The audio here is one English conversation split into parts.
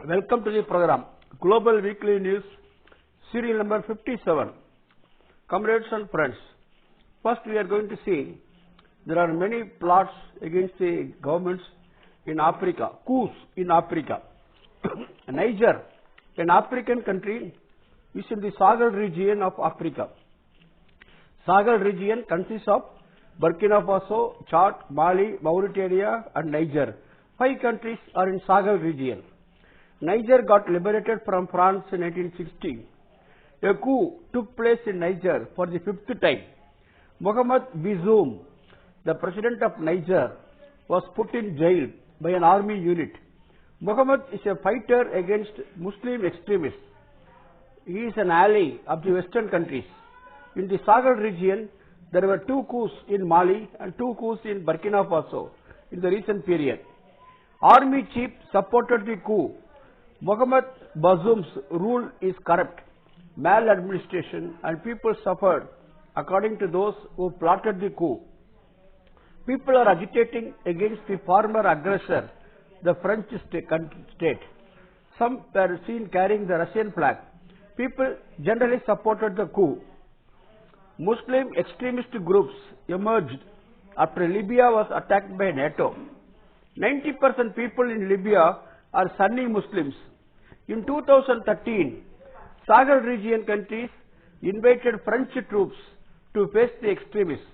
Welcome to the program, Global Weekly News, serial number 57. Comrades and friends, first we are going to see there are many plots against the governments in Africa, coups in Africa. Niger, an African country, is in the Sahel region of Africa. Sahel region consists of Burkina Faso, Chad, Mali, Mauritania and Niger. 5 countries are in Sahel region. Niger got liberated from France in 1960. A coup took place in Niger for the 5th time. Mohamed Bazoum, the president of Niger, was put in jail by an army unit. Mohamed is a fighter against Muslim extremists. He is an ally of the Western countries. In the Sahel region, there were 2 coups in Mali and 2 coups in Burkina Faso in the recent period. Army chief supported the coup. Mohamed Bazoum's rule is corrupt, maladministration, and people suffered, according to those who plotted the coup. People are agitating against the former aggressor, the French state. Some were seen carrying the Russian flag. People generally supported the coup. Muslim extremist groups emerged after Libya was attacked by NATO. 90% people in Libya are Sunni Muslims. In 2013, Sahel region countries invited French troops to face the extremists.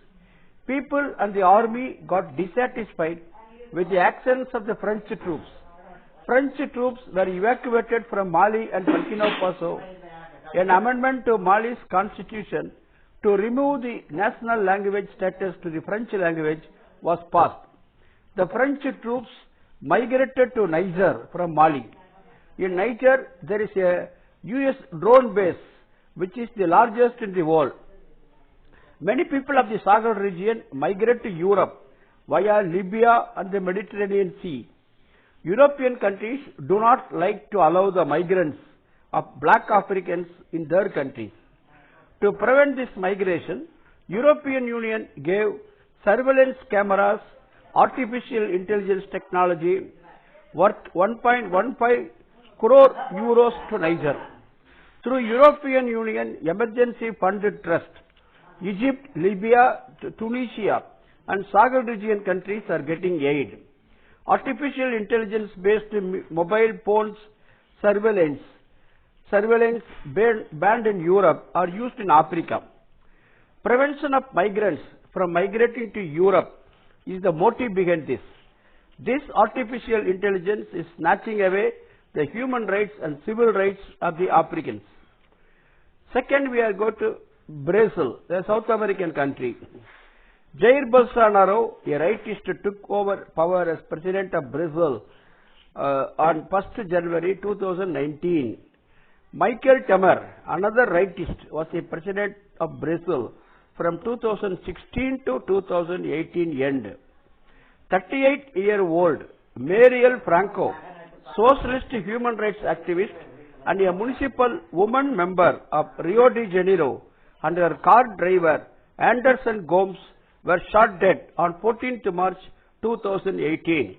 People and the army got dissatisfied with the actions of the French troops. French troops were evacuated from Mali and Burkina Faso. An amendment to Mali's constitution to remove the national language status to the French language was passed. The French troops migrated to Niger from Mali. In Niger, there is a US drone base, which is the largest in the world. Many people of the Sahel region migrate to Europe via Libya and the Mediterranean Sea. European countries do not like to allow the migrants of black Africans in their countries. To prevent this migration, European Union gave surveillance cameras, artificial intelligence technology worth 1.15 crore euros to Niger. Through European Union Emergency Fund Trust, Egypt, Libya, Tunisia and Sahel region countries are getting aid. Artificial intelligence based mobile phones surveillance banned in Europe are used in Africa. Prevention of migrants from migrating to Europe is the motive behind this. This artificial intelligence is snatching away the human rights and civil rights of the Africans. Second, we are going to Brazil, a South American country. Jair Bolsonaro, a rightist, took over power as president of Brazil on 1st January 2019. Michael Temer, another rightist, was the president of Brazil from 2016 to 2018 end. 38-year-old Marielle Franco, socialist human rights activist and a municipal woman member of Rio de Janeiro, and her car driver Anderson Gomes were shot dead on 14th March 2018.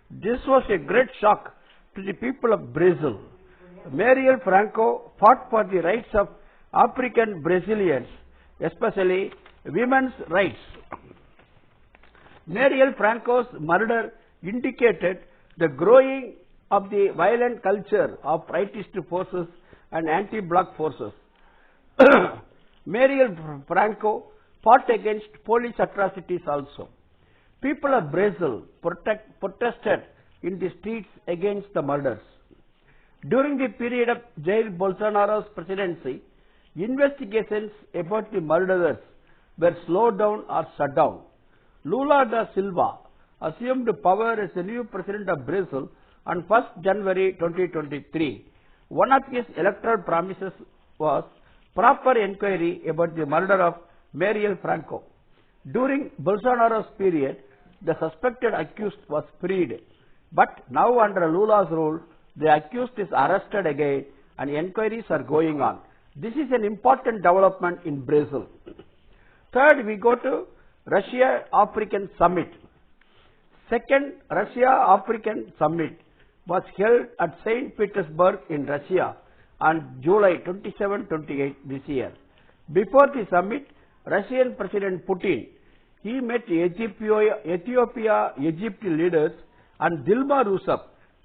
This was a great shock to the people of Brazil. Marielle Franco fought for the rights of African Brazilians, especially women's rights. Marielle Franco's murder indicated the growing of the violent culture of rightist forces and anti-black forces. Marielle Franco fought against police atrocities also. People of Brazil protested in the streets against the murders. During the period of Jair Bolsonaro's presidency, investigations about the murderers were slowed down or shut down. Lula da Silva assumed power as the new president of Brazil on 1st January 2023. One of his electoral promises was proper inquiry about the murder of Marielle Franco. During Bolsonaro's period, the suspected accused was freed. But now under Lula's rule, the accused is arrested again and inquiries are going on. This is an important development in Brazil. Third, we go to Russia-African Summit. Second Russia-African Summit was held at St. Petersburg in Russia on July 27-28 this year. Before the summit, Russian President Putin, he met Ethiopia, Egypt leaders and Dilma Rousseff,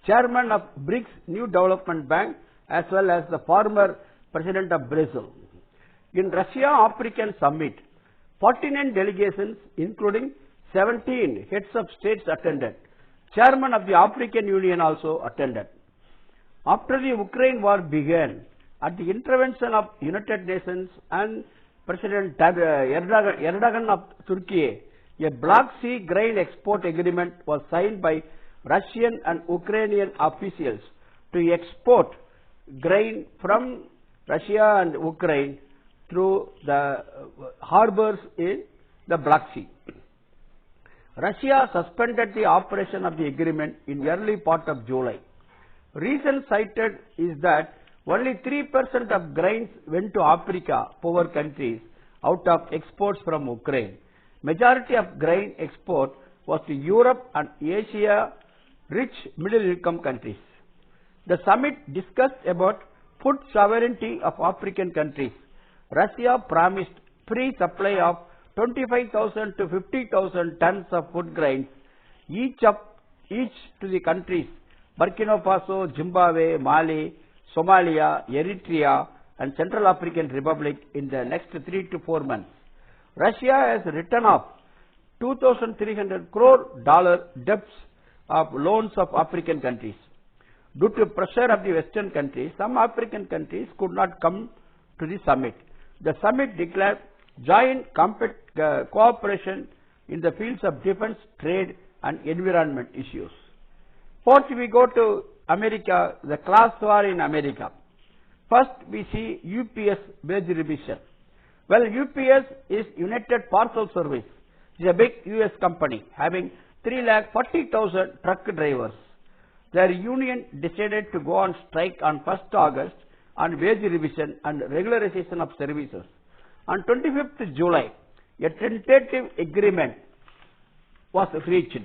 chairman of BRICS New Development Bank, as well as the former president of Brazil. In Russia-African Summit, 49 delegations, including 17 heads of states attended. Chairman of the African Union also attended. After the Ukraine war began, at the intervention of United Nations and President Erdogan of Turkey, a Black Sea grain export agreement was signed by Russian and Ukrainian officials to export grain from Russia and Ukraine through the harbors in the Black Sea. Russia suspended the operation of the agreement in early part of July. Reason cited is that only 3% of grains went to Africa, poor countries, out of exports from Ukraine. Majority of grain export was to Europe and Asia, rich middle-income countries. The summit discussed about food sovereignty of African countries. Russia promised free supply of 25,000 to 50,000 tons of food grains, each to the countries Burkina Faso, Zimbabwe, Mali, Somalia, Eritrea and Central African Republic in the next 3 to 4 months. Russia has written off $2,300 crore debts of loans of African countries. Due to pressure of the Western countries, some African countries could not come to the summit. The summit declared joint cooperation in the fields of defense, trade and environment issues. Fourth, we go to America, the class war in America. First, we see UPS wage revision. Well, UPS is United Parcel Service. It is a big US company having 340,000 truck drivers. Their union decided to go on strike on 1st August on wage revision and regularization of services. On 25th July, a tentative agreement was reached.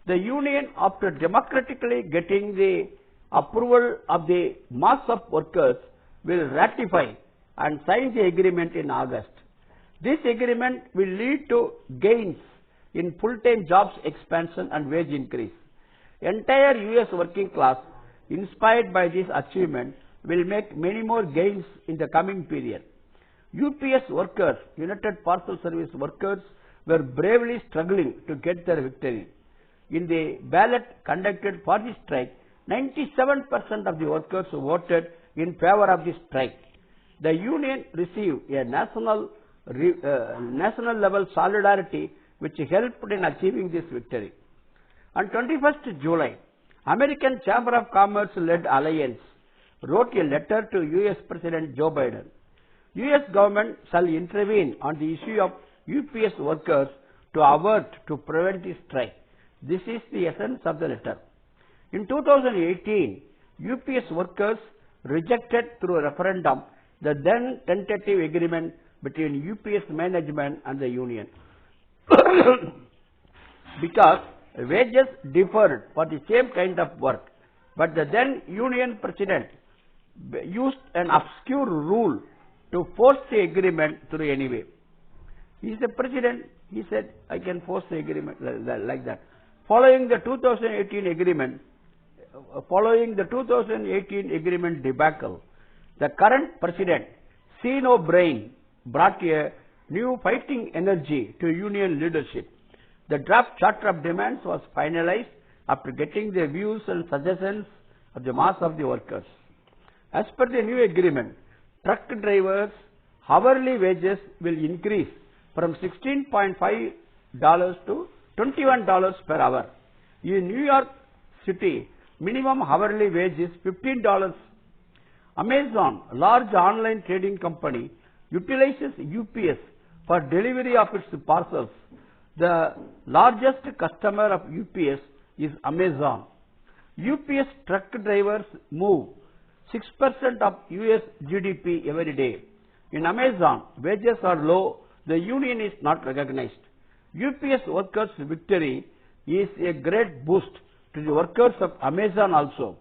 The union, after democratically getting the approval of the mass of workers, will ratify and sign the agreement in August. This agreement will lead to gains in full-time jobs expansion and wage increase. Entire US working class, inspired by this achievement, will make many more gains in the coming period. UPS workers, United Parcel Service workers, were bravely struggling to get their victory. In the ballot conducted for the strike, 97% of the workers voted in favor of the strike. The union received a national level solidarity which helped in achieving this victory. On 21st July, American Chamber of Commerce led alliance wrote a letter to US President Joe Biden. US government shall intervene on the issue of UPS workers to prevent the strike. This is the essence of the letter. In 2018, UPS workers rejected through a referendum the then tentative agreement between UPS management and the union. Because wages differed for the same kind of work, but the then union president used an obscure rule to force the agreement through anyway. He is the president, he said, I can force the agreement like that. Following the 2018 agreement debacle, the current president, Sean O'Brien, brought a new fighting energy to union leadership. The draft charter of demands was finalized after getting the views and suggestions of the mass of the workers. As per the new agreement, truck drivers' hourly wages will increase from $16.5 to $21 per hour. In New York City, minimum hourly wage is $15. Amazon, a large online trading company, utilizes UPS for delivery of its parcels. The largest customer of UPS is Amazon. UPS truck drivers move 6% of US GDP every day. In Amazon, wages are low, the union is not recognized. UPS workers' victory is a great boost to the workers of Amazon also.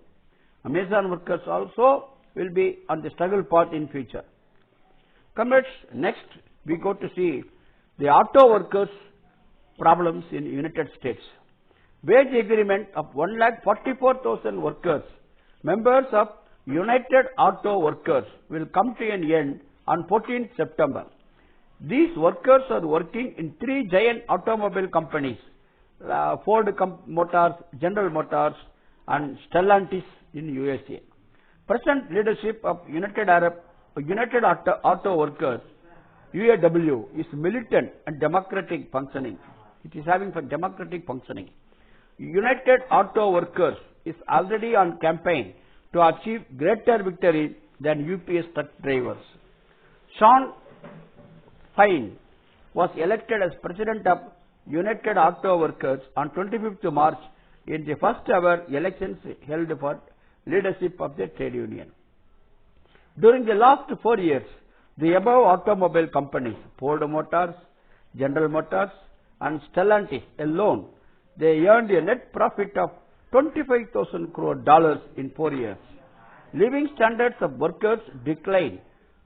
Amazon workers also will be on the struggle path in future. Comrades, next we go to see the auto workers problems in United States. Wage agreement of 1,44,000 workers, members of United Auto Workers, will come to an end on 14th September. These workers are working in 3 giant automobile companies, Ford Motors, General Motors and Stellantis in USA. Present leadership of United Auto Workers, UAW, is militant and democratic functioning. It is having for democratic functioning. United Auto Workers is already on campaign to achieve greater victory than UPS truck drivers. Sean Fine was elected as president of United Auto Workers on 25th March in the first ever elections held for leadership of the trade union. During the last 4 years, the above automobile companies, Ford Motors, General Motors and Stellantis alone, they earned a net profit of $25,000 crore in 4 years. Living standards of workers declined,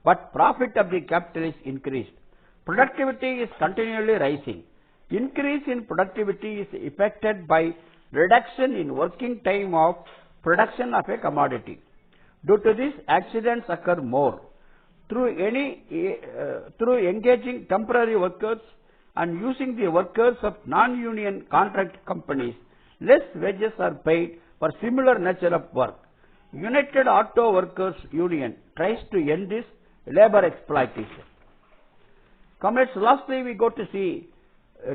but profit of the capitalists increased. Productivity is continually rising. Increase in productivity is effected by reduction in working time of production of a commodity. Due to this, accidents occur more. Through engaging temporary workers and using the workers of non-union contract companies, less wages are paid for similar nature of work. United Auto Workers Union tries to end this labor exploitation. Comrades, lastly we go to see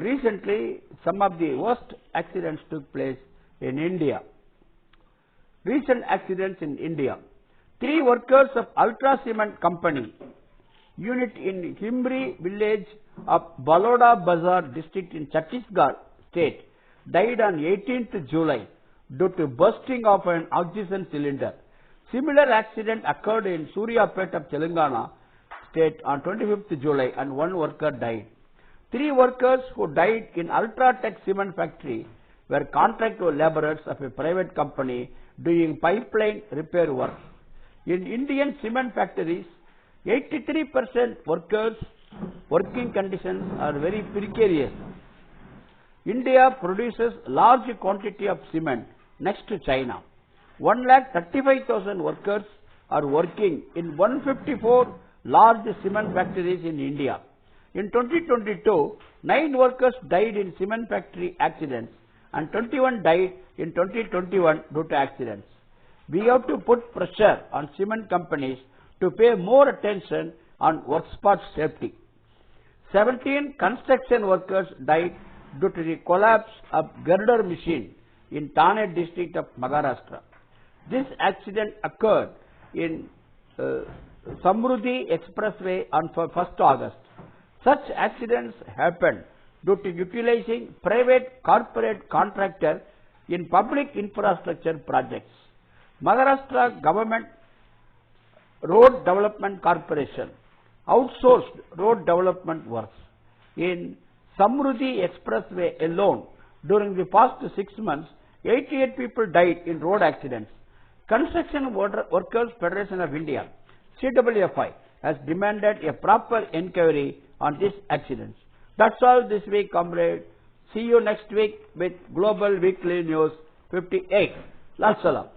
recently some of the worst accidents took place in India. Recent accidents in India. 3 workers of Ultra Cement Company unit in Himri village of Baloda Bazar district in Chhattisgarh state died on 18th July due to bursting of an oxygen cylinder. Similar accident occurred in Suryapet of Telangana state on 25th July and 1 worker died. 3 workers who died in Ultratech cement factory were contract laborers of a private company doing pipeline repair work. In Indian cement factories, 83% workers' working conditions are very precarious. India produces large quantity of cement next to China. 1,35,000 workers are working in 154 large cement factories in India. In 2022, 9 workers died in cement factory accidents and 21 died in 2021 due to accidents. We have to put pressure on cement companies to pay more attention on work spot safety. 17 construction workers died due to the collapse of girder machine in Thane district of Maharashtra. This accident occurred in Samruddhi Expressway on 1st August. Such accidents happened due to utilizing private corporate contractor in public infrastructure projects. Maharashtra Government Road Development Corporation outsourced road development works. In Samruddhi Expressway alone, during the past 6 months, 88 people died in road accidents. Construction Workers Federation of India, CWFI, has demanded a proper inquiry on these accidents. That's all this week, comrade. See you next week with Global Weekly News 58. Salam.